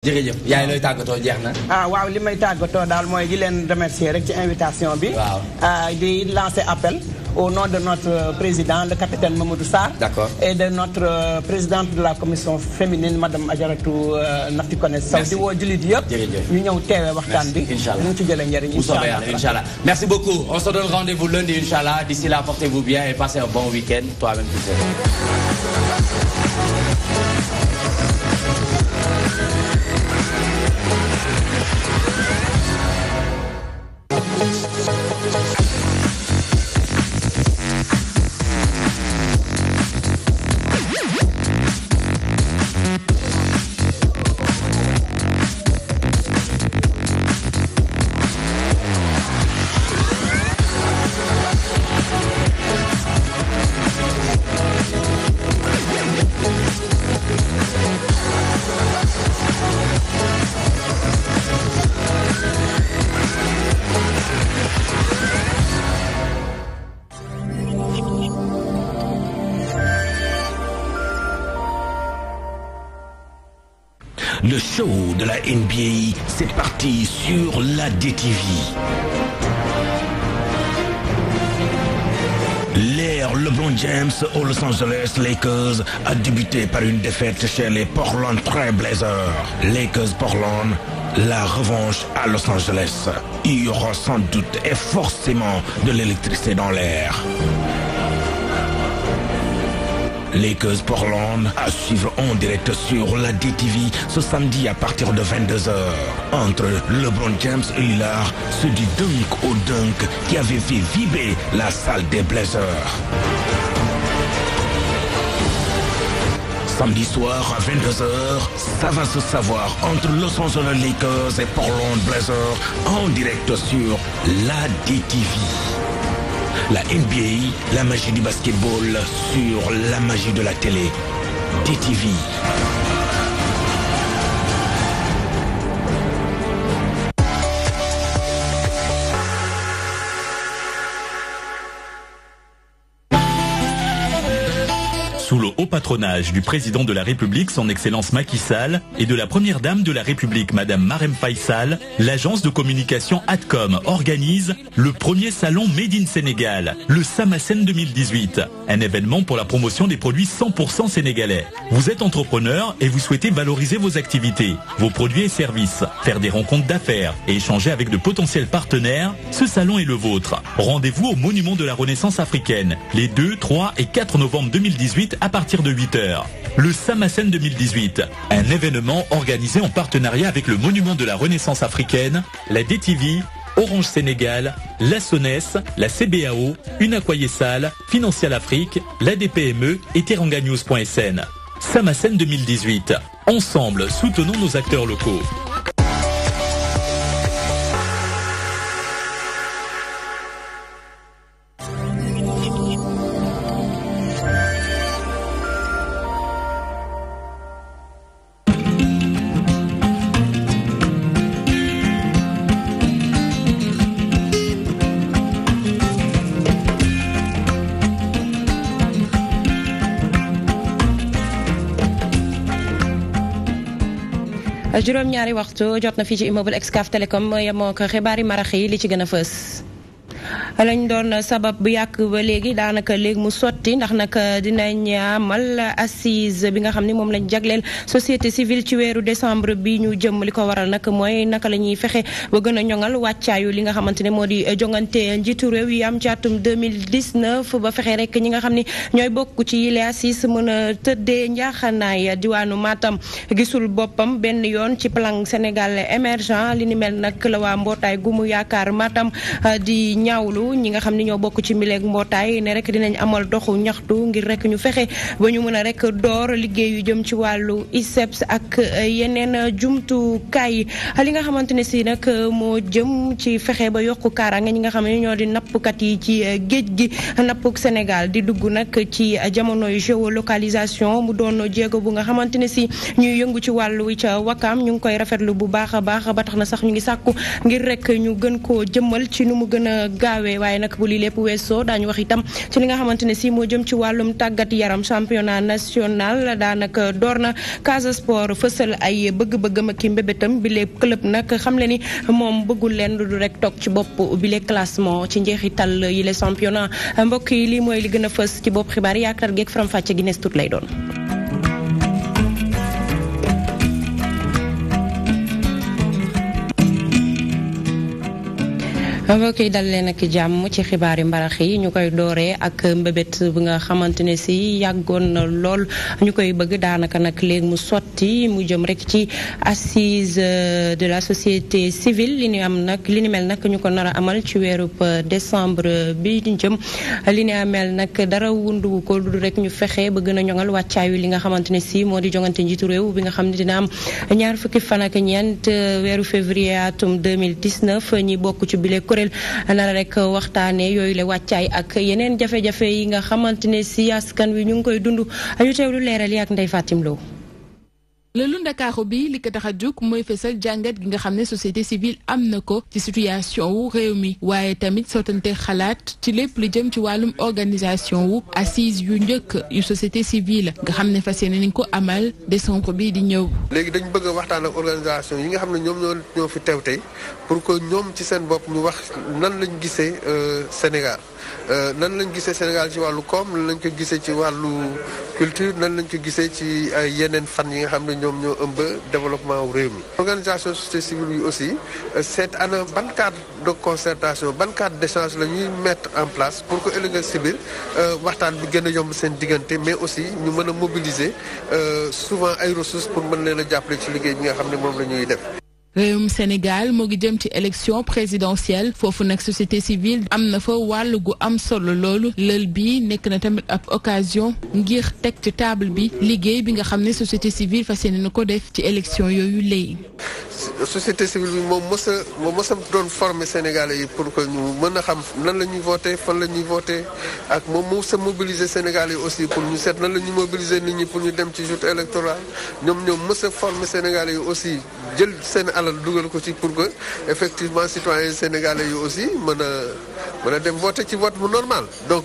jërëjëf yaay looy tàggatoo jeex na. waaw li may tàggatoo daal mooy di leen remercier rek ci invitation bi. waaw di lancer appel au nom de notre président le capitaine Mamadou Sarr. D'accord. Et de notre présidente de la commission féminine madame Adjaratou Nafti Koné Sow. di woo jullit yëpp. jërëjëf ñu ñëw teewee waxtaan bi. Inch'Allah ñu ci jëlee njëriñ. Inch'Allah. Merci beaucoup. On se donne rendez-vous lundi Inch'Allah. D'ici là portez-vous bien et passez un bon week-end. Toi-même tu sais. Le show de la NBA, c'est parti sur la DTV. L'ère LeBron James aux Los Angeles Lakers a débuté par une défaite chez les Portland Trail Blazers. Lakers-Portland, la revanche à Los Angeles. Il y aura sans doute et forcément de l'électricité dans l'air. Lakers Portland à suivre en direct sur la DTV ce samedi à partir de 22h. Entre LeBron James et Lillard, c'est du dunk au dunk qui avait fait vibrer la salle des Blazers. Samedi soir à 22h, ça va se savoir entre Los Angeles Lakers et Portland Blazers en direct sur la DTV. La NBA, la magie du basketball sur la magie de la télé. DTV. Sous le haut patronage du président de la République, son Excellence Macky Sall, et de la première dame de la République, Madame Marème Faye Sall, l'agence de communication Adcom organise le premier salon Made in Sénégal, le Samasen 2018, un événement pour la promotion des produits 100% sénégalais. Vous êtes entrepreneur et vous souhaitez valoriser vos activités, vos produits et services, faire des rencontres d'affaires et échanger avec de potentiels partenaires, ce salon est le vôtre. Rendez-vous au Monument de la Renaissance africaine, les 2, 3 et 4 novembre 2018 à partir de 8h. Le Samasen 2018, un événement organisé en partenariat avec le Monument de la Renaissance africaine, la DTV, Orange Sénégal, la SONES, la CBAO, Unacoyesal, Financial Afrique, l'ADPME et teranganews.sn. Samasen 2018. Ensemble, soutenons nos acteurs locaux. juróom-ñaari waxtu jot na fii ci immeuble Excaf Télécom yemoo ko xibaari marax yi li ci gën a fës lañ doon sabab bu yàgg ba léegi daanaka léegi mu sotti ndax nag dinañ amal assise bi nga xam ni moom lañ jagleel société civile ci weeru décembre bi ñu jëm li ko waral nag mooy naka la ñuy fexe ba gën a ñoŋal wàccaayu li nga xamante ne moo di jongante njiitu réew yi am ci atum 2019 ba fexe rek ñi nga xam ni ñooy bokk ci yile assise mën a tëddee njaaxanaay diwaanu Matam gisul boppam benn yoon ci plan Sénégal émergent li ni mel nag la waa mbootaay gu mu yaakaar Matam di ñaawlu ñi nga xam ni ñoo bokk ci mileeg mbootaay ne rek dinañ amal doxu ñaxtu ngir rek ñu fexe ba ñu mën a rek door liggéey yu jëm ci wàllu ISEPS ak yeneen jumtukaay li nga xamante ne si nag moo jëm ci fexe ba yokku kaaraange ñi nga xam ne ñoo di nappkat yi ci géej gi nappuk Sénégal di dugg nag ci jamonoy géolocalisation mu doon jéego bu nga xamante ne si ñuy yëngu ci wàllu wi ca Wakam ñu ngi koy rafetlu bu baax a baax ba tax na sax ñu ngi sàkku ngir rek ñu gën koo jëmmal ci nu mu gën a gaawee waaye nag bu lii lépp weesoo daañu wax itam ci li nga xamante ne si moo jëm ci wàllum tàggat yaram championnat national daanaka door na Casa Sport fësal ay bëgg-bëggam ak mbébétam bi le club nag xam le ni moom bëggul leen du rek toog ci bopp bi le classement ci njeexital yi le championnat mbokk yi lii mooy li gën a fës ci bopp xibaar yi yaakaar geeg faram fàcce gi nees tut lay doon. mbokk yi dal leen ak jàmm ci xibaari mbarax yi ñu koy dooree ak mbébét bi nga xamante ne si yàggoon na lool ñu koy bëgg daanaka nag léegi mu sotti mu jëm rek ci assise de la société civile li ni am nag li ni mel nag ñu ko nar a amal ci weerub décembre bi ñu jëm li ni amel nag dara wundu ko du rek ñu fexe ba gën a ñoŋal wàccaayu li nga xamante ne si moo di jongante njiitu réew bi nga xam ne dina am ñaar fukki fan ak ñeent weeru février atum 2019 ñi bokk ci bile nara rek waxtaane yooyu la wàccaay ak yeneen jafe-jafe yi nga xamante ne si askan wi ñu ngi koy dund ñu teewlu leeral yi ak Ndeye Fatim Lo. lëlu Ndakaaru bi li ko tax a jóg mooy fesal jàngat gi nga xam ne société civile am na ko ci situation wu réew mi waaye tamit sottante xalaat ci lépp lu jëm ci wàllum organisation wu assise yu njëkk yu société civile nga xam ne fas yéene nañ ko amal décembre bi di ñëw. léegi dañu bëgg a waxtaan ak organisation yi nga xam ne ñoom ñoo fi teew tey pour que ñoom ci seen bopp ñu wax nan lañ gisee Sénégal nan lañ gisee Sénégal ci wàllu koom nan lañ ko gisee ci wàllu culture nan lañ ko gisee ci yeneen fan yi nga xam ne ñoom ñoo ëmb développement wu réew mi. organisation société civile yi aussi seet ana ban cadre de concertation ban cadre d'échange la ñuy mettre en place pour que ëllëg si biir waxtaan bi gën a yomb seen diggante mais aussi ñu mën a mobiliser souvent ay ressources pour mën leen a jàppale ci liggéey bi nga xam ne moom la ñuy def. réewum Sénégal moo ngi jëm ci élection présidentielle foofu nag société civile am na fa wàll gu am solo loolu lël bi nekk na tamit ab occasion ngir teg ci table bi liggéey bi nga xam ne société civile fas yéene na ko def ci élection yooyu léegi. société civile bi moom mës a doon former Sénégalais yi pour que ñu mën a xam nan la ñuy voté fan la ñuy voté ak moom mës a mobiliser Sénégalais yi aussi pour ñu seet nan la ñuy mobiliser nit ñi pour ñu dem ci joute électorale ñoom mës a former Sénégalais yi aussi jël seen alal dugal ko ci pour que effectivement citoyens sénégalais yi aussi mën a dem voter ci vote bu normal donc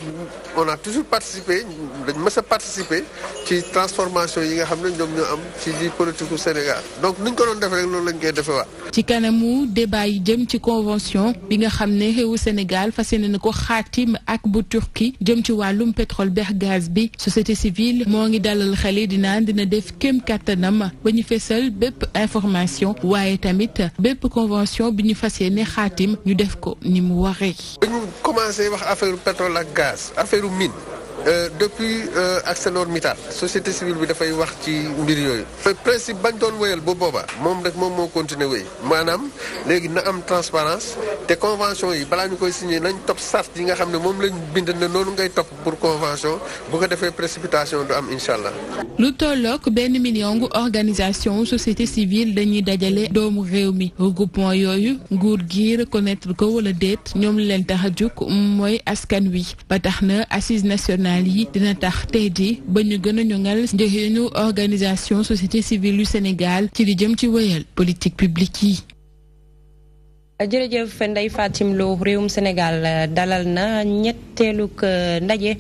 on a toujours participé dañ mës a participer ci transformation yi nga xam ne ñoom ñoo am ci vie politique u Sénégal donc niñ ko doon defee rek loolu lañ koy defee waat. ci kanamu débat yi jëm ci convention bi nga xam ne réewu Sénégal fas yéene na ko xaatim ak bu Turquie jëm ci wàllum pétrole beex gaz bi société civile moo ngi dalal xel yi dina def kéem kattanam ba ñu fesal bépp information waaye tamit bépp convention bi ñu fas yéene xaatim ñu def ko ni mu waree. dañu commencé wax affaire pétrole ak gaz affaire mine depuis ArcelorMittal société civile bi dafay wax ci mbir yooyu. principe bañ doon wéyal ba booba moom rek moom moo continuer wéy maanaam léegi na am transparence te convention yi balaa ñu koy signé nañ topp sart yi nga xam ne moom lañ bind ne noonu ngay topp pour convention bu ko defee précipitation du am incha allah. lu tollook 1 million gu organisation société civile dañuy dajale doomu réew mi regroupement yooyu nguur gi reconnaître ko wala déet ñoom leen tax a jóg mooy askan wi ba tax na assise nationale yi dina tax tey jii ba ñu gën a ñoŋal njëriñu organisation société civile yu Sénégal ci li jëm ci wéyal politique publique yi. jërëjëf Ndeye Fatim Lo réewum Sénégal dalal na ñetteelug ndaje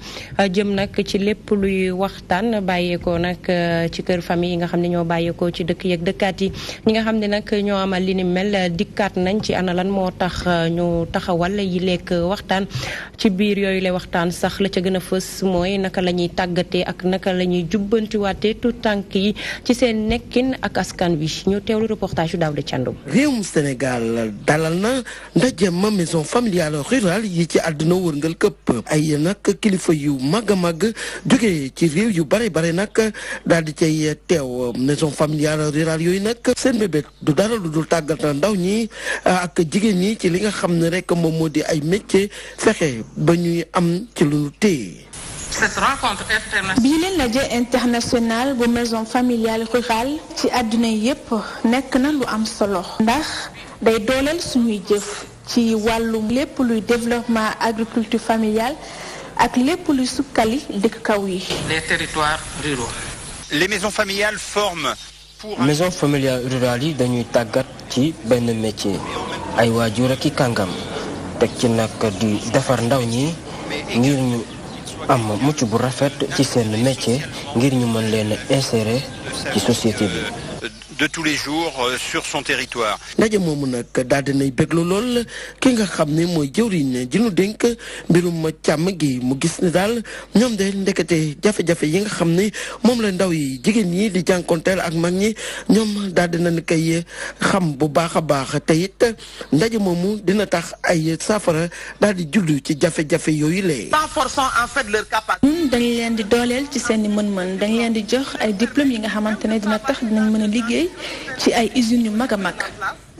jëm nag ci lépp luy waxtaan bàyyeekoo nag ci kër famille yi nga xam ne ñoo bàyyeekoo ci dëkk yeeg dëkkaat yi ñi nga xam ne nag ñoo amal li ni mel dikkaat nañ ci ana lan moo tax ñu taxawal yi lekk waxtaan ci biir yooyu lay waxtaan sax la ca gën a fës mooy naka la ñuy tàggatee ak naka la ñuy jubbantiwaatee tout tànk yi ci seen nekkin ak askan wi ñu teewlu reportage yu Daouda Thiandoum. réewum Sénégal dalal na ndaje ma maison familiale rurale yi ci àdduna wërngal këpp ay nag kilifa yu mag a mag jóge ci réew yu bare bare nag daal di cay teew maison familiale rurale yooyu nag seen bébét du dara lu dul tàggat na ndaw ñi ak jigéen ñi ci li nga xam ne rek moom moo di ay métier fexe ba ñuy am ci lu ñu téye. Cette rencontre internationale. bii leen ndaje international bu maison familiale rurale ci àdduna yépp nekk na lu am solo ndax day dooleel suñuy jëf ci wàllum lépp luy développement agriculture familiale ak lépp luy sukkali dëkk kaw yi. Les territoires ruraux. Les maisons familiales forment pour. maison familiale rurale yi dañuy tàggat ci benn métier ay waajur ak i kàngam teg ci nag di defar ndaw ñi ngir ñu am mucc bu rafet ci seen métier ngir ñu mën leen insérer ci société bi. De tous les jours sur son territoire. ndaje moomu nag daal dinay béglu lool ki nga xam ne mooy jëwriñ ji nu dénk mbirum càmm gi mu gis ne daal ñoom de ndekete jafe-jafe yi nga xam ne moom la ndaw yi jigéen ñi di jànkonteel ak mag ñi ñoom daal dinañ koy xam bu baax a baax te it ndaje moomu dina tax ay saafara daal di juddu ci jafe-jafe yooyu lee. renforçant en fait leur capacité. ñun dañ leen di dooleel ci seen i mën-mën dañ leen di jox ay diplômes yi nga xamante ne dina tax dinañ mën a liggéey ci ay usines yu mag a mag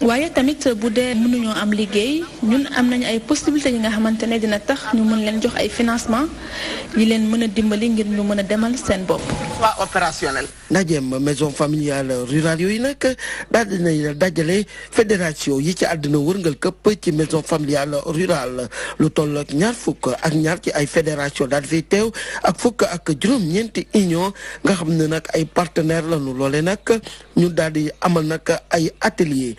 waaye tamit bu dee mënuñoo am liggéey ñun am nañu ay possibilités yi nga xamante ne dina tax ñu mën leen jox ay financement yi leen mën a dimbali ngir ñu mën a demal seen bopp. soit opérationnel. ndajeem maison familiale rurale yooyu nag daal dinañ dajale fédération yi ci àddina wërngal këpp ci maison familiale rurale lu toll ak ñaar fukk ak ñaar ci ay fédération daal di teew ak fukk ak juróom-ñeenti union nga xam ne nag ay partenaires lañu loole nag ñu daal di amal nag ay atelier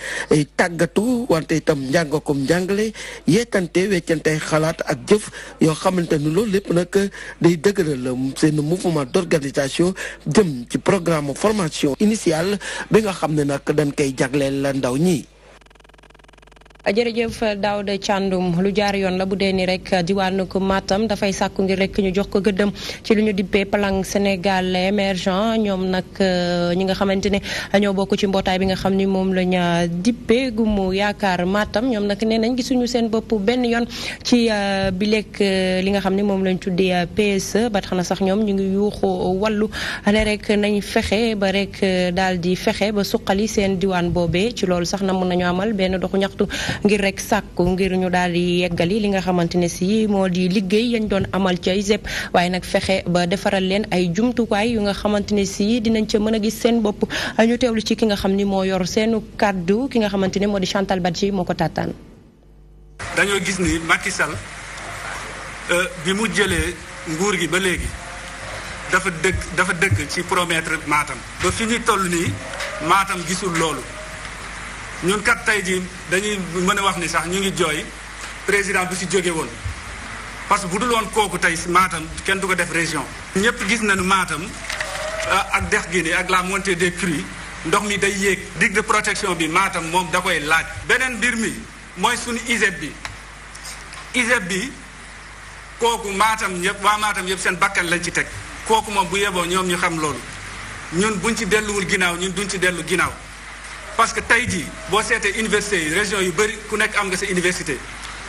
tàggatu wante itam njàng comme njàngale yeetante weccante xalaat ak jëf yoo xamante ni loolu lépp nag day dëgëral seen mouvement d'organisation jëm ci programme formation initiale bi nga xam ne nag dañ koy jagleel ndaw ñi. jërëjëf Daouda Thiandoum lu jaar yoon la bu dee ni rek diwaanu ko Matam dafay sàkku ngir rek ñu jox ko gëddëm ci lu ñu dippee plan Sénégal émergent ñoom nag ñi nga xamante ne ñoo bokk ci mbootaay bi nga xam ni moom lañ dippee gu mu yaakaar Matam ñoom nag nee nañ gisuñu seen bopp benn yoon ci bi lekk li nga xam ni moom lañ tuddee PSE ba tax na sax ñoom ñu ngi yuuxu wàllu ne rek nañ fexe ba rek daal di fexe ba suqali seen diwaan boobee ci loolu sax na mën nañu amal benn doxu ñaxtu ngir rek sàkku ngir ñu daal di yeggali li nga xamante ne si moo di liggéey yañ doon amal ca ISEP waaye nag fexe ba defaral leen ay jumtukaay yu nga xamante ne si dinañ ca mën a gis seen bopp ñu teewlu ci ki nga xam ni moo yor seenu kàddu ki nga xamante ne moo di Chantal Badji moo ko tàttaan. dañoo gis ni Macky Sall bi mu jëlee nguur gi ba léegi dafa dëkk ci promettre Matam ba fi ñu toll nii Matam gisul loolu. ñun kat tey jii dañuy mën a wax ni sax ñu ngi jooy président bi fi jóge woon parce que bu dul woon kooku tey Matam kenn du ko def région. ñëpp gis nañu Matam ak dex gi ni ak la montée des crues ndox mi day yéeg. digue de protection bi Matam moom da koy laaj. beneen mbir mi mooy suñu ISEP bi kooku Matam yëpp waa Matam yëpp seen bakkan lañ ci teg kooku moom bu yeboo ñoom ñu xam loolu ñun buñ ci delluwul ginnaaw ñun duñ ci dellu ginnaaw. parce que tey jii boo seetee université yi région yu bëri ku nekk am nga sa université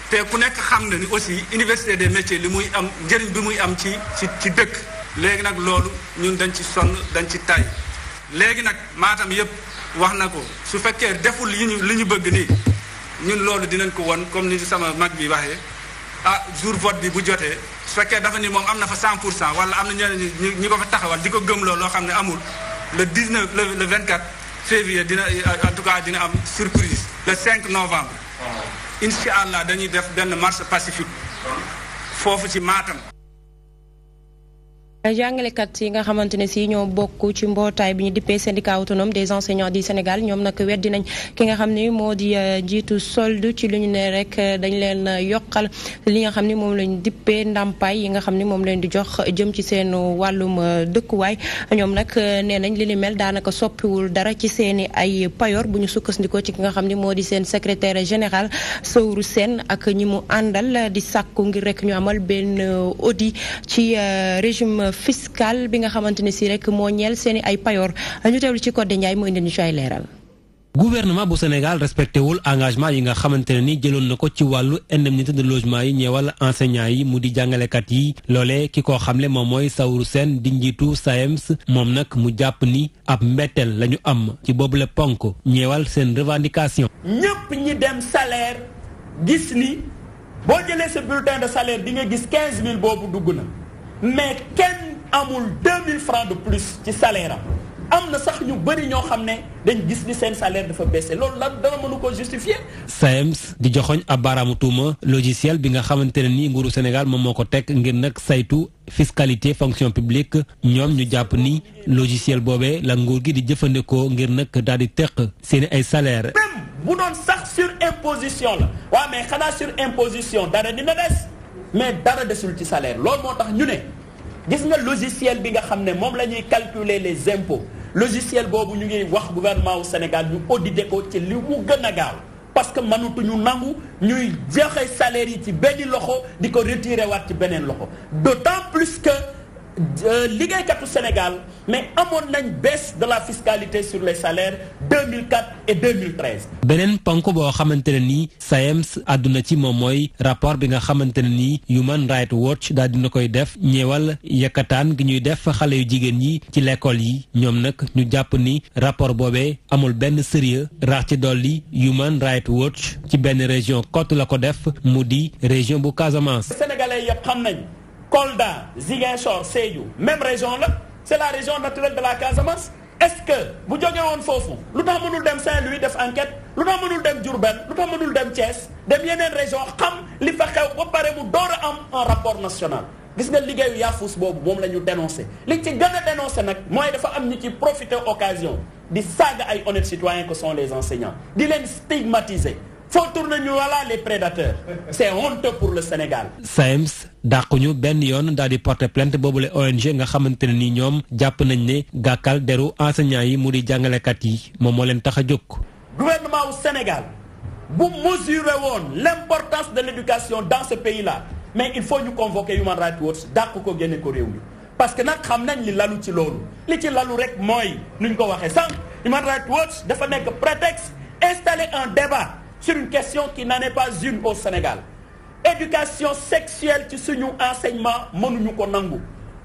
te ku nekk xam na ni aussi université des métiers li muy am njëriñ bi muy am ci dëkk. léegi nag loolu ñun dañ ci sonn dañ ci tay léegi nag Matam yëpp wax na ko su fekkee deful li ñu bëgg nii ñun loolu dinañ ko won comme ni sama mag bi waxee jour vote bi bu jotee su fekkee dafa ni moom am na fa 100% wala am na ñeneen ñi ko fa taxawal di ko gëmloo loo xam ne amul le 19 le 24. février dina en tout cas dina am surprise le 5 novembre incha allah dañuy def benn marche pacifique foofu ci Matam. jàngalekat yi nga xamante ne si ñoo bokk ci mbootaay bi ñu dippee syndicat autonome des enseignants du Sénégal ñoom nag weddi nañ ki nga xam ni moo di njiitu solde ci lu ñu ne rek dañ leen yokkal li nga xam ni moom lañ dippee ndàmpaay yi nga xam ni moom leen di jox jëm ci seen wàllum dëkkuwaay ñoom nag nee nañ li ni mel daanaka soppiwul dara ci seeni ay payoor bu ñu sukkandikoo ci ki nga xam ni moo di seen secrétaire général Sowru Sène ak ñi mu àndal di sàkku ngir rek ñu amal benn audit ci régime fiscal bi nga xamante ne si rek moo ñeel seeni ay payoor ñu teewlu ci Codé Ndiaye moo indi ñu ci ay leeral. gouvernement bu Sénégal respecté wul engagement yi nga xamante ne ni jëloon na ko ci wàllu indemnité de logement yi ñeewal enseignants yi mu di jàngalekat yi loolee ki ko xamle moom mooy Sowru Sène di njiitu SAEMS moom nag mu jàpp ni ab mbetteel la ñu am ci boobule ponk ñeewal seen revendication. ñëpp ñi dem salaire gis ni boo jëlee sa bulletin de salaire di nga gis 15000 boobu dugg na mais kenn amul 2000 francs de plus ci salaire am na sax ñu bëri ñoo xam ne dañ gis ni seen salaire dafa baissé loolu lan dara mënu ko justifier. SAEMS di joxoñ ab baaraamu tuuma logiciel bi nga xamante ne ni nguuru Sénégal moom moo ko teg ngir nag saytu fiscalité fonction publique ñoom ñu jàpp ni logiciel boobee la nguur gi di jëfandikoo ngir nag daal di teq seeni ay salaire même bu doon sax sur imposition la waaw mais xanaa sur imposition dara dina des mais dara desul ci salaire loolu moo tax ñu ne gis nga logiciel bi nga xam ne moom la ñuy calculer les impôts logiciel boobu ñu ngi wax gouvernement au Sénégal ñu audité ko ci li mu gën a gaaw parce que mënatuñu nangu ñuy joxe salaire yi ci benn loxo di ko retirer waat ci beneen loxo d'autant plus que liggéeykatu Sénégal mais amoon nañ baisse de la fiscalité sur les salaires 2004 et 2013. beneen ponk boo xamante ne nii SAEMS àdduna ci moom mooy rapport bi nga xamante ne nii Human Rights Watch daal dina koy def ñeewal yekkataan gi ñuy def xale yu jigéen ñi ci l'école yi ñoom nag ñu jàpp ni rapport boobee amul benn sérieux rax ci dolli Human Rights Watch ci benn région côte la ko def mu di région bu Casamance. Sénégalais yëpp xam nañ Kolda, Ziguinchor, Sédhiou, même région là, c'est la région naturelle de la Casamance. Est-ce que bu jógee woon foofu lu tax mënul dem Saint-Louis def enquête lu tax mënul dem Diourbel lu tax mënul dem Thiès dem yeneen région xam li fa xew ba pare mu door a am un rapport national gis nga liggéeyu yaafus boobu moom la ñu dénoncé li ci gën a dénoncé nag mooy dafa am ñu ci profiter occasion di saaga ay honnêtes citoyens que sont les enseignants di leen stigmatiser. Faut tourner ñu voilà les prédateurs. C'est honteux pour le Sénégal. SAEMS dàquñu benn yoon daal di porter plainte boobule ONG nga xamante ne ni ñoom jàpp nañ ne gàkkal deru enseignants yi mu di jàngalekat yi moom moo leen tax a jóg. Gouvernement au Sénégal bu mesurer woon l'importance de l'éducation dans ce pays-là mais il faut ñu convoquer Human Rights Watch dàq ko génne ko réew mi parce que nag xam nañ li lalu ci loolu li ci lalu rek mooy nuñ ko waxee sànq Human Rights Watch dafa nekk prétexte installer un débat. Sur une question qui n'en est pas une au Sénégal. Éducation sexuelle ci suñu enseignement mënuñu ko nangu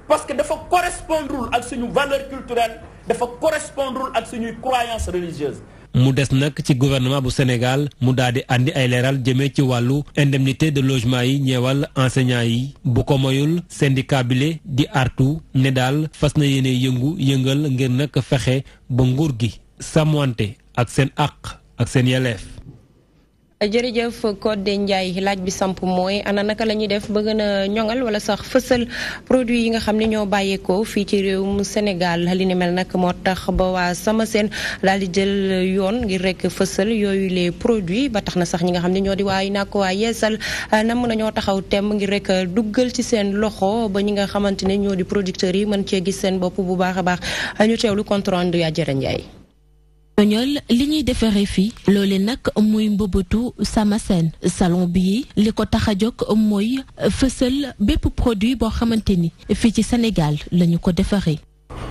parce que dafa correspondre ak suñu valeur culturelle dafa correspondre ak suñuy croyances religieuses. mu des nag ci gouvernement bu Sénégal mu daal di andi ay leeral jëmee ci wàllu indemnité de logement yi ñeewal enseignants yi bu ko moyul syndicat bile di artu ne daal fas na yéene yëngal ngir nag fexe ba nguur gi sàmmante ak seen àq ak seen yelleef. jërëjëf Codé Ndiaye laaj bi samp mooy ana naka la ñuy def ba gën a ñoŋal wala sax fësal produit yi nga xam ne ñoo bàyyeekoo fii ci réewum Sénégal li ni mel nag moo tax ba waa Samasen daal di jël yoon ngir rek fësal yooyu les produits ba tax na sax ñi nga xam ne ñoo di waay nak waa yeesal nam na ñoo taxaw temm ngir rek duggal ci seen loxo ba ñi nga xamante ne ñoo di producteurs yi mën cee gis seen bopp bu baax a baax ñu teewlu compte rendu yaa Jërë Ndiaye. ñol li ñuy defaree fii loole nag muy mbëbëtu Samasen salon bi li ko tax a jóg mooy fësal bépp produit boo xamante ni fii ci Sénégal la ñu ko defaree.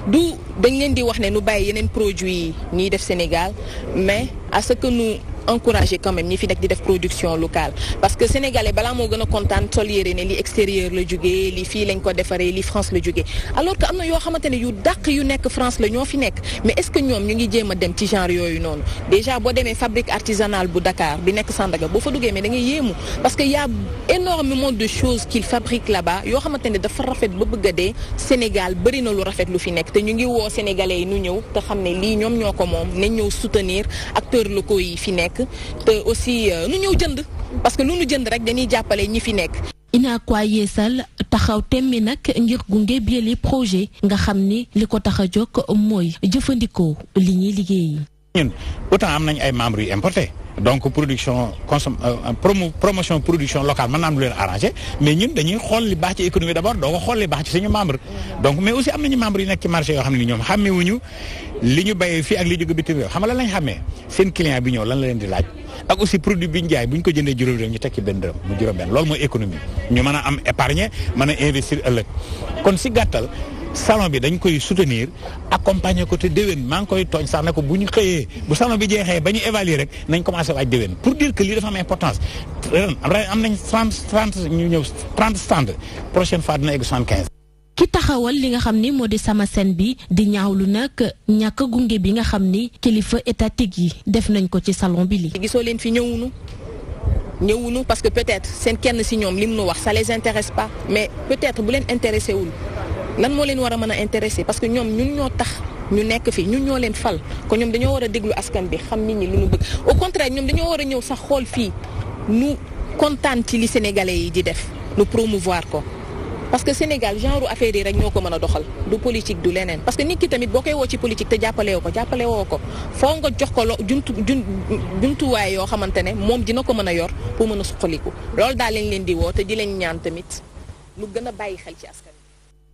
du dañ leen di wax ne nu bàyyi yeneen produits yi ñuy def Sénégal mais à ce que nous encourager quand même ñi fi nekk di def production locale parce que sénégalais balaa moo gën a kontaan sol yére ne li extérieur la jógee li fii lañ ko defaree li France la jógee alors que am na yoo xamante ne yu dàq yu nekk France la ñoo fi nekk mais est-ce que ñoom ñu ngi jéem a dem ci genre yooyu noonu déjà boo demee fabrique artisanale bu Dakar bi nekk Sandaga boo fa duggee mais da ngay yéemu parce que y a énormément de choses qu'ils fabriquent là-bas yoo xamante ne dafa rafet ba bëgg a dee Sénégal bëri na lu rafet lu fi nekk te ñu ngi woo sénégalais yi nu ñëw te xam ne lii ñoom ñoo ko moom nañ ñëw soutenir acteurs locaux yi fi nekk te aussi nu ñëw jënd parce que lu nu jënd rek dañuy jàppale ñi fi nekk. Unacois Yeesal taxaw temmi nag ngir gunge bi projet nga xam ni li ko tax a jóg mooy jëfandikoo li ñuy liggéey. ñun autant am nañ ay membres yu importé donc production promotion production locale mën naa am lu leen arrangé mais ñun dañuy xool li baax ci économie d'abord doo ko xool li baax ci suñu membre donc mais aussi am nañu membres yu nekk ci marché yoo xam ne ni ñoom xàmmewuñu li ñu béyee fii ak li jóge bitim réew xam nga lan lañ xàmmee seen client bi ñëw lan la leen di laaj ak aussi produit bi ñu jaay bu ñu ko jëndee juróom dërëm ñu teg ci benn dërëm mu juróom benn loolu mooy économie ñu mën a am épargne mën a investir ëllëg kon si gàttal salon bi dañ koy soutenir accompagner ko te déwén maa ngi koy tooñ sax ne ko bu ñu xëyee bu salon bi jeexee ba ñu évaluer rek nañ commencé waaj déwén pour dire que lii dafa am importance am nañ 30 ñu ñëw 30 stand prochaine fois dina egg 75. ki taxawal li nga xam ni moo di Samasen bi di ñaawlu nag ñàkk gunge bi nga xam ni kilifa étatique yi def nañ ko ci salon bi li gisoo leen fi ñëwunu parce que peut-être seen kenn si ñoom lim nu wax ça les intéresse pas mais peut-être bu leen intéressé wul lan moo leen war a mën a intéressé parce que ñoom ñun ñoo tax ñu nekk fi ñun ñoo leen fal ko ñoom dañoo war a déglu askan bi xam nit ñi lu ñu bëgg au contraire ñoom dañoo war a ñëw sax xool fii nu kontaan ci li sénégalais yi di def nu promouvoir ko parce que Sénégal genre affaire yi rek ñoo ko mën a doxal du politique du leneen parce que nit ki tamit boo koy woo ci politique te jàppale woo ko foo nga jox ko jumtuwaay yoo xamante ne moom dina ko mën a yor pour mën a suqaliku loolu daal lañ leen di woo te di leen ñaan tamit lu gën a bàyyi xel ci askan.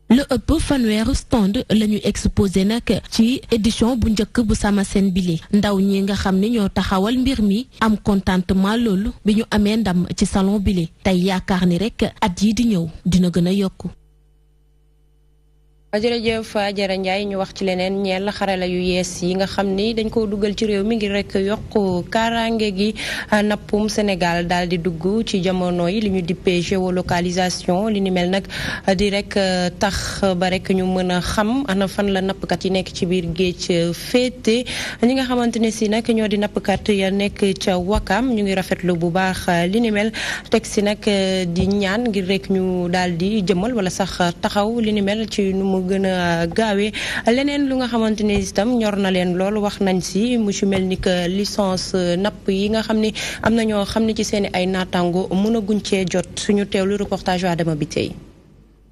Le ëpp fanweeru stand la ñu exposé nag ci édition bu njëkk bu Samasen bile ndaw ñi nga xam ne ñoo taxawal mbir mi am contentement loolu bi ñu amee ndam ci salon bile tey yaakaar ni rek at yi di ñëw dina gën a yokku. jërëjëf Jara Ndiaye ñu wax ci leneen ñeel xarala yu yees yi nga xam ni dañ ko dugal ci réew mi ngir rek yokk kaaraange gi nappum Sénégal daal di dugg ci jamono yi li ñu dippee géolocalisation li ni mel nag di rek tax ba rek ñu mën a xam ana fan la nappkat yi nekk ci biir géej féete ñi nga xamante ne si nag ñoo di nappkat ya nekk ca Wakam ñu ngi rafetlu bu baax li ni mel teg si nag di ñaan ngir rek ñu daal di jëmal wala sax taxaw li ni mel ci nu mu gën a gaawee leneen lu nga xamante ne itam ñor na leen lool wax nañ si mu ci mel ni que licence napp yi nga xam ni am na ñoo xam ni ci seeni ay naataango mën a guñ cee jot suñu teewlu reportage Adama bi tey.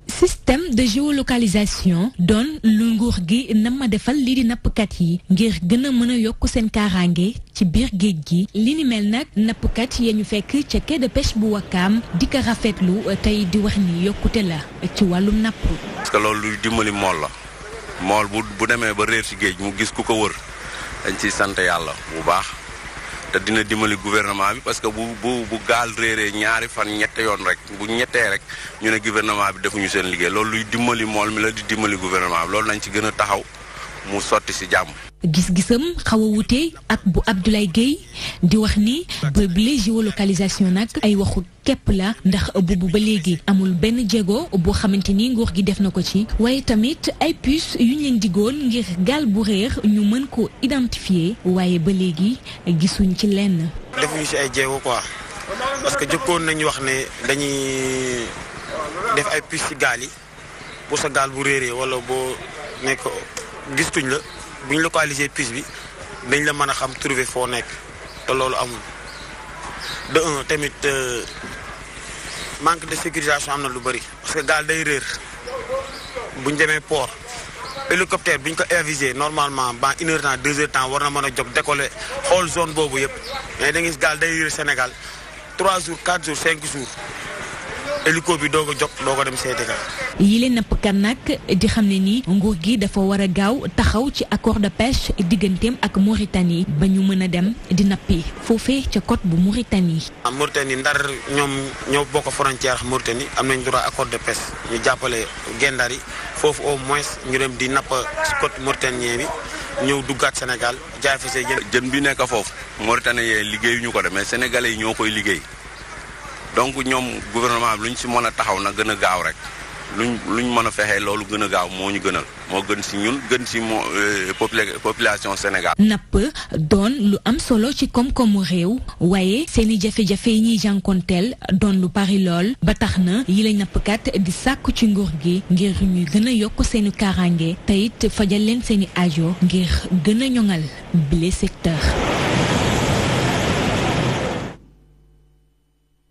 système de géolocalisation doon lu nguur gi nama defal lii di nappkat yi ngir gën a mën a yokk seen kaaraange ci biir géej gi li ni mel nag nappkat ya ñu fekk ca quai de pêche bu Wakam di ko rafetlu tey di wax ni yokkute la ci wàllum napp. parce que loolu luy dimbali mool la mool bu demee ba réer ci géej mu gis ku ko wër dañ ciy sant yàlla bu baax te dina dimbali gouvernement bi parce que bu gaal réeree ñaari fan ñette yoon rek bu ñettee rek ñu ne gouvernement bi defuñu seen liggéey loolu luy dimbali mool mi la di dimbali gouvernement bi loolu nañ ci gën a taxaw mu sotti ci jàmm. gis-gisam xaw a wute ak bu Abdoulaye Gueye di wax ni bile géolocalisation nag ay waxu képp la ndax boobu ba léegi amul benn jéego boo xamante ni nguur gi def na ko ci waaye tamit ay puces yu ñu leen digoon ngir gaal bu réer ñu mën ko identifier waaye ba léegi gisuñ ci lenn. defuñu ci ay jéego quoi parce que jëkkoon nañu wax ne dañuy def ay puces ci gaal yi pour sa gaal bu réeree wala boo nekk gistuñ la. bu ñu localiser puce bi dañ la mën a xam trouver foo nekk te loolu amul de un tamit manque de sécurisation am na lu bëri parce que gaal day réer bu ñu demee port hélicoptère bi ñu ko avisé normalement ba 1 heure temps 2 heures temps war na mën a jóg décoller xool zone boobu yëpp mais da ngay gis gaal day réer Sénégal 3 jours 4 jours 5 jours hélico bi doog a jóg doog a dem seeti ka yile nappkat nag di xam ne ni nguur gi dafa war a gaaw taxaw ci accord de pêche digganteem ak Mauritanie ba ñu mën a dem di nappi foofee ca côte bu Mauritanie. Mauritanie ndar ñoom ñoo bokk frontière Mauritanie am nañ droit accord de pêche ñu jàppale gendar yi foofu au moins ñu dem di napp ci côte mauritanien bi ñëw duggaat Sénégal jaay fa say jën bi nekk foofu Mauritanie yee liggéeyuñu ko de mais sénégalais yi ñoo koy liggéey donc ñoom gouvernement bi luñ ci mën a taxaw na gën a gaaw rek. luñ mën a fexee loolu gën a gaaw moo ñu gënal moo gën ci ñun gën ci population Sénégal. napp doon lu am solo ci koom-koomu réew waaye seeni jafe-jafe yi ñuy jànkonteel doon lu bari lool ba tax na yi la nappkat di sàkku ci nguur gi ngir ñuy gën a yokk seeni kaaraange te it fajal leen seeni aajo ngir gën a ñoŋal bile secteur.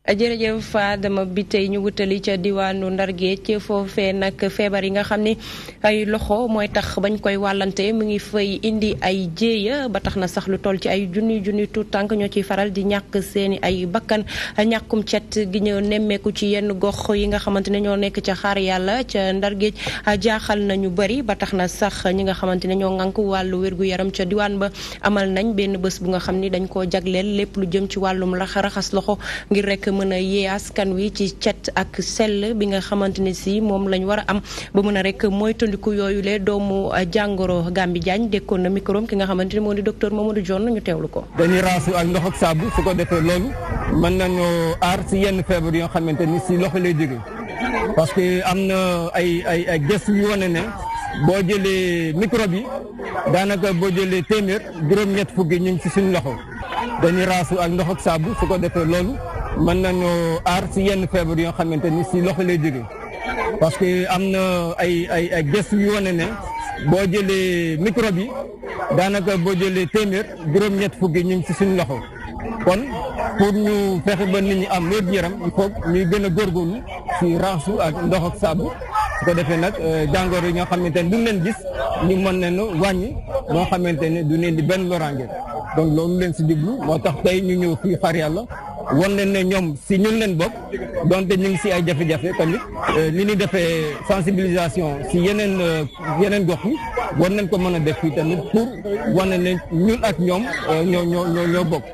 jërëjëf Adama bi tey ñu wutali ca diwaanu Ndar Géej foofee nag feebar yi nga xam ni ay loxo mooy tax bañ koy wàllante mu ngi fay indi ay jéeya ba tax na sax lu toll ci ay junni tuut tànk ñoo ciy faral di ñàkk seeni ay bakkan ñàkkum cet gi ñu nemmeeku ci yenn gox yi nga xamante ne ñoo nekk ca xaar yàlla ca Ndar Géej jaaxal nañu bëri ba tax na sax ñi nga xamante ne ñoo ŋànk wàllu wér-gu-yaram ca diwaan ba amal nañ benn bés bu nga xam ni dañ koo jagleel lépp lu jëm ci wàllum raxas loxo ngir rek mën a yee askan wi ci cet ak sell bi nga xamante ne si moom lañ war a am ba mën a rek moytandiku yooyu le doomu jàngoro Gambi Diagne dékkoon na micro ki nga xamante ne moo di docteur Mamadou Dione ñu teewlu ko. dañuy raasu ak ndox ak saabu su ko defee loolu mën nañoo aar si yenn feebar yoo xamante ni si loxo lay jóge parce que am na ay gëstu yu wane ne boo jëlee microbe yi daanaka boo jëlee téeméer juróom-ñett fukki ñu ngi si suñu loxo dañuy raasu ak ndox ak saabu su ko defee loolu. mën nañoo aar si yenn feebar yoo xamante ni si loxo lay jóge parce que am na ay gëstu yu wane ne boo jëlee microbe yi daanaka boo jëlee téeméer juróom-ñett fukki ñu ngi ci suñu loxo kon pour ñu fexe ba nit ñi am wér gu yaram il faut ñuy gën a góorgóorlu ci raxasu ak ndox ak saabu su ko defee nag jàngoro yi ñoo xamante ne duñ leen gis ñu mën leen wàññi moo xamante ne du leen di benn loraange donc loolu leen ci jublu moo tax tey ñu ñëw fii Xar Yàlla wan leen ne ñoom ci ñun leen bokk donte ñu ngi ci ay jafe-jafe tamit ni ñu defee sensibilisation ci yeneen gox yi war nañ ko mën a def fii tamit pour wane ne ñun ak ñoom ñoo bokk.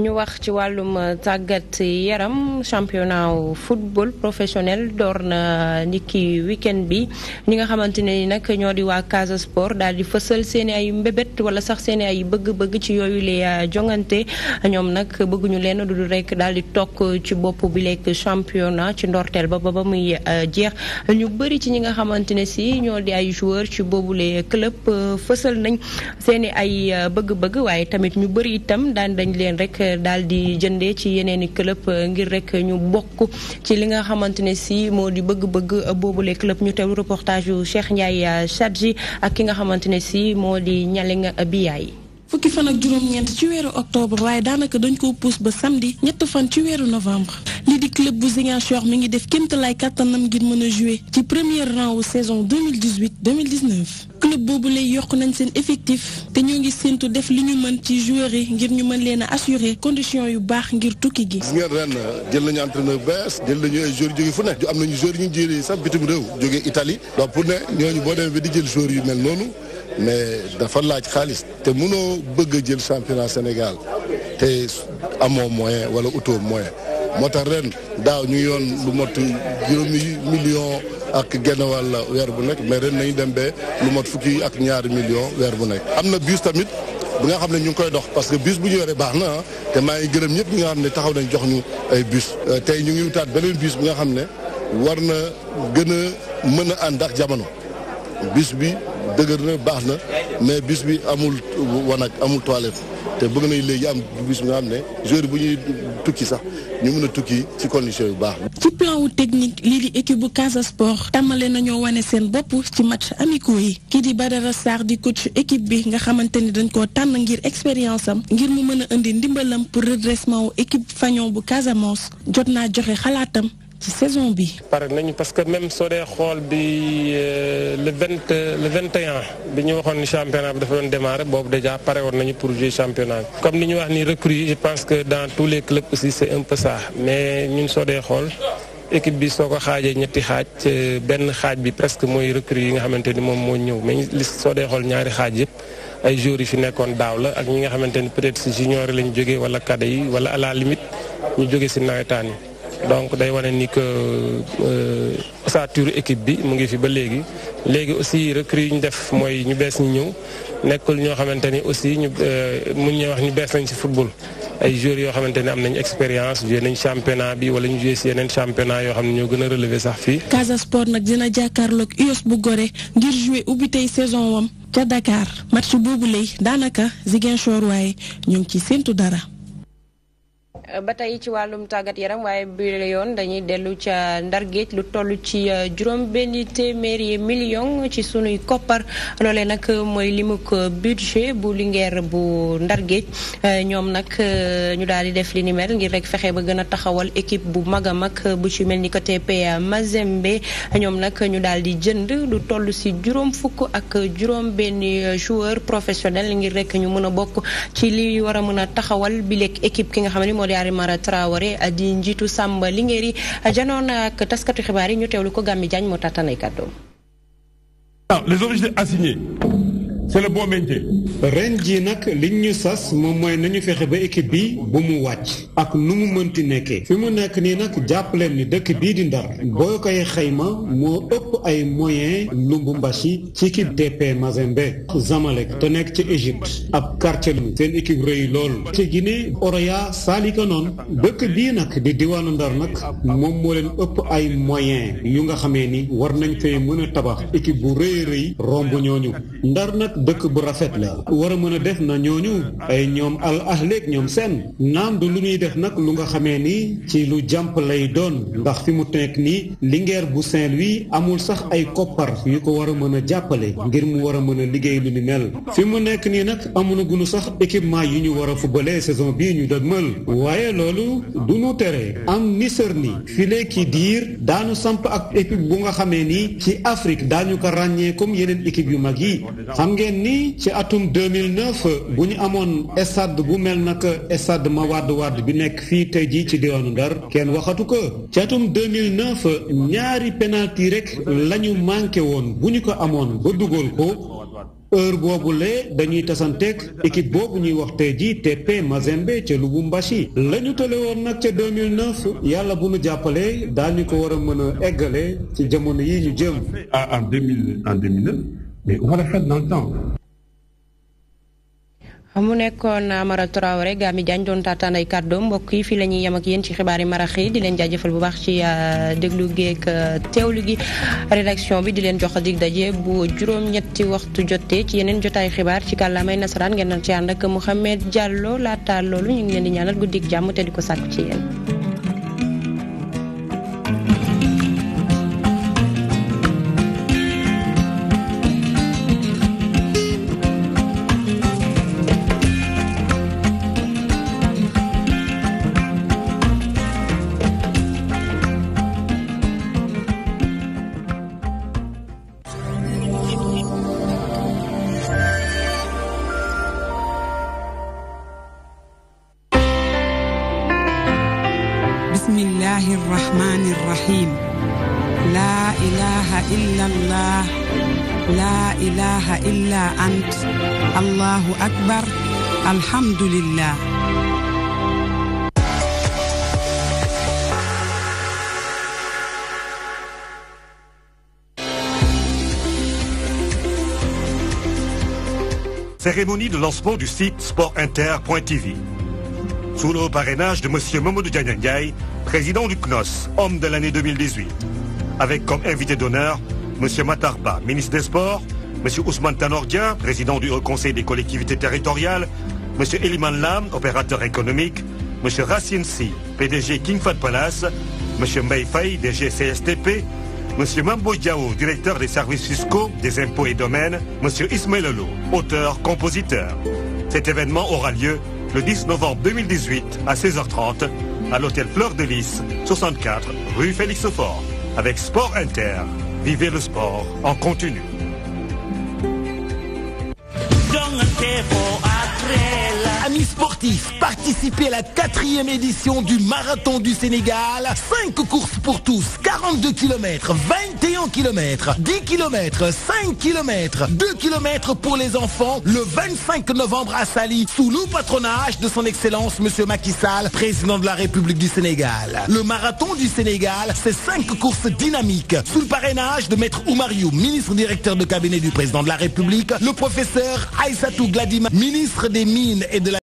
ñu wax ci wàllum tàggat yaram championnat football professionnel door na niki weekend bi ñi nga xamante ne nag ñoo di waa Casa Sport daal di fësal seeni ay mbébét wala sax seeni ay bëgg-bëgg ci yooyu lee jongante ñoom nag bëgguñu leen du rek daal di toog ci bopp bi lekk championnat ci ndorteel ba muy jeex ñu bëri ci ñi nga xamante ne si ñoo di ay joueur ci boobule club fësal nañ seeni ay bëgg-bëgg waaye tamit ñu bëri itam dañ leen rek daal di jëndee ci yeneeni club ngir rek ñu bokk ci li nga xamante ne si moo di bëgg-bëgg boobule club ñu teewlu reportage yu Cheikh Ndiaye Chadji ak ki nga xamante ne si moo di Ñaling Biyaay. fukki fan ak juróom-ñeent ci weeru octobre waaye daanaka dañ ko pousse ba samedi ñett fan ci weeru novembre lii di club bu Ziguinchor mi ngi def kéemtalaay kàttanam ngir mën a jouer ci premier rang wu saison 2018-2019 club boobu lay yokk nañ seen effectif te ñoo ngi séentu def li ñu mën ci joueurs yi ngir ñu mën leen a assurer conditions yu baax ngir tukki gi. gis ngeen ren jël nañu entraîneur bees jël nañu ay joueurs jóge fu ne am nañu joueurs ñu jëlee sax bitim réew jóge Italie donc pour ne ñooñu boo demee ba di jël joueurs yu mel noonu mais dafa laaj xaalis te mënoo bëgg a jël championnat Sénégal te amoo moyen wala utoo moyen moo tax ren daaw ñu ngi yoon lu mot juróomi million ak genn wàll weer bu nekk mais ren nañu dem ba lu mot fukki ak ñaari million weer bu nekk. am na bus tamit bi nga xam ne ñu ngi koy dox parce que bus bu ñu yoree baax na te maa ngi gërëm ñëpp ñi nga xam ne taxaw nañ jox ñu ay bus tey ñu ngi wutaat beneen bus bi nga xam ne war na gën a mën a ànd ak jamono bus bi. dëgër na baax na mais bis bi amul wanag amul toilette te bëgg nañ léegi am bis bi nga xam ne joueur bu ñuy tukki sax ñu mën a tukki ci condition yu baax. ci plan wu technique lii di équipe bu Casa Sport tàmmale nañoo wane seen bopp ci match amicaux yi kii di Badara Sarr di coach équipe bi nga xamante ni dañ koo tànn ngir expérience am ngir mu mën a indi ndimbalam pour redressement wu équipe fanion bu Casamance jot naa joxe xalaatam. ci saison bi. pare nañu parce que même soo dee xool bi le 21 bi ñu waxoon ni championnat bi dafa doon démarrer boobu déjà pare woon nañu pour jouer championnat bi. comme ni ñu wax ni recrues je pense que dans tous les clubs aussi c'est un peu ça mais ñun soo dee xool équipe bi soo ko xaajee ñetti xaaj benn xaaj bi presque mooy recrues yi nga xamante ni moom moo ñëw mais li soo dee xool ñaari xaaj yëpp ay joueurs yi fi nekkoon daaw la ak ñi nga xamante ni peut-être si junior yi lañu jógee wala cadets yi wala à la limite ñu jógee si nawetaan yi. donc day wane ni que ossature équipe bi mu ngi fi ba léegi aussi recrues yi ñu def mooy ñu bees ñu ñëw nekkul ñoo xamante ni aussi ñu mun ñu wax ñu bees nañ ci football ay joueurs yoo xamante ni am nañ expérience joué nañ championnat bi wala ñu joué ci yeneen championnat yoo xam ne ñoo gën a relevé sax fii. Casa Sport nag dina jàkkaarloog US bu Gorée ngir jouer ubbi tey saison wam ca Dakar match boobu lay daanaka Ziguinchor waaye ñu ngi ci séntu dara. ba tey ci wàllum tàggat yaram waaye bi la yoon dañuy dellu ca Ndar Géej lu toll ci juróom benn téeméeri million ci sunuy koppar loolee nag mooy limuk budget bu Linguère bu Ndar Géej ñoom nag ñu daal di def li ni mel ngir rek fexe ba gën a taxawal équipe bu mag a mag bu ci mel ni ko TP Mazembe ñoom nag ñu daal di jënd lu toll si juróom fukk ak juróom benn joueur professionnel ngir rek ñu mën a bokk ci li war a mën a taxawal bi lekk équipe ki nga xam ne moo di Mara Traoré di njiitu Samba Linguère janoon ak taskatu xibaar yi ñu teewlu ko Gàmmi Jaañ moo tàttanay kàddoom. Les objectifs assignés c'est le bon maintien. ren jii nag liñ ñu sas moom mooy nañu fexe ba équipe bi bu mu wàcc ak nu mu mënti nekkee fi mu nekk nii nag jàpp leen ni dëkk bii di Ndar boo koy xayma moo ëpp ay moyens Lubumbashi ci équipe TP Mazembe Zamalek te nekk ci Égypte ab quartier lu seen équipe rëy lool ci Guinée Oroya Salika noonu dëkk bii nag di diwaanu Ndar nag moom moo leen ëpp ay moyens yu nga xamee ni war nañ fee mën a tabax équipe bu rëy rëy romb ñooñu Ndar nag dëkk bu rafet la war a mën a def na ñooñu ay ñoom Al Ahli ñoom seen naam du lu ñuy def nag lu nga xamee ni ci lu jàmp lay doon ndax fi mu nekk nii Linguère bu Saint-Louis amul sax ay koppar yu ko war a mën a jàppale ngir mu war a mën a liggéey lu ni mel fi mu nekk nii nag amuñu gunu sax équipement yu ñu war a footballé saison bii ñu dëgmal waaye loolu du ñu tere am nisër ni file ki diir daanu samp ak équipe bu nga xamee ni ci Afrique daañu ko ràññee comme yeneen équipe yu mag yi xam ngeen ni ci atum 2009 bu ñu amoon stade bu mel nag stade Mawade Wade bi nekk fii tey jii ci diwaanu Ndar kenn waxatu ko ci atum 2009 ñaari penalty rek lañu manqué woon bu ñu ko amoon ba dugal ko heure boobule dañuy tasanteeg équipe boobu ñuy wax tey jii TP Mazembe ca Lubumbashi la ñu tële woon nag ca 2009 yàlla bu nu jàppale daañu ko war a mën a eggale ci jamono yi ñu jëm. en 2009 mais on va le faire dans le temps. mu nekkoon Amara Traoré Gami Diagne doon taataan ay kàddoom mbokk yi fii la ñuy yem ak yéen ci xibaari marax yi di leen jaajëfal bu baax ci déglu geek teewlu gi rédaction bi di leen jox dig daje bu juróom-ñetti waxtu jotee ci yeneen jotaay xibaar ci kàllaamay nasaraan ngeen doon ci ànd ak Mouhamed Diallo laata loolu ñu ngi leen di ñaanal guddik jàmm te di ko sàkku ci yéen. الرحمن الرحيم لا إله إلا الله لا إله إلا أنت الله أكبر الحمد لله. Cérémonie de lancement du site sportinter.tv. Sous le parrainage de M. Mamadou Diagne, président du CNOS, homme de l'année 2018. Avec comme invité d'honneur M. Matarba, ministre des Sports, M. Ousmane Tanordien, président du Haut Conseil des collectivités territoriales, M. Eliman Lam, opérateur économique, M. Racine Si, PDG King Fahd Palace, M. Mbaye Faye, DG CSTP, M. Mambo Diao, directeur des services fiscaux, des impôts et domaines, M. Ismaël Lolo, auteur-compositeur. Cet événement aura lieu le 10 novembre 2018 à 16h30 à l'hôtel Fleur de Lys, 64 rue Félix Faure. Avec Sport Inter, vivez le sport en continu. Amis sportifs, participez à la 4e édition du Marathon du Sénégal. 5 courses pour tous, 42 km, 21 km, 10 km, 5 km, 2 km pour les enfants le 25 novembre à Saly, sous le patronage de son Excellence Monsieur Macky Sall, président de la République du Sénégal. Le Marathon du Sénégal, c'est 5 courses dynamiques, sous le parrainage de Maître Oumariou, ministre directeur de cabinet du président de la République, le professeur Aïssatou Gladima, ministre des Mines et de la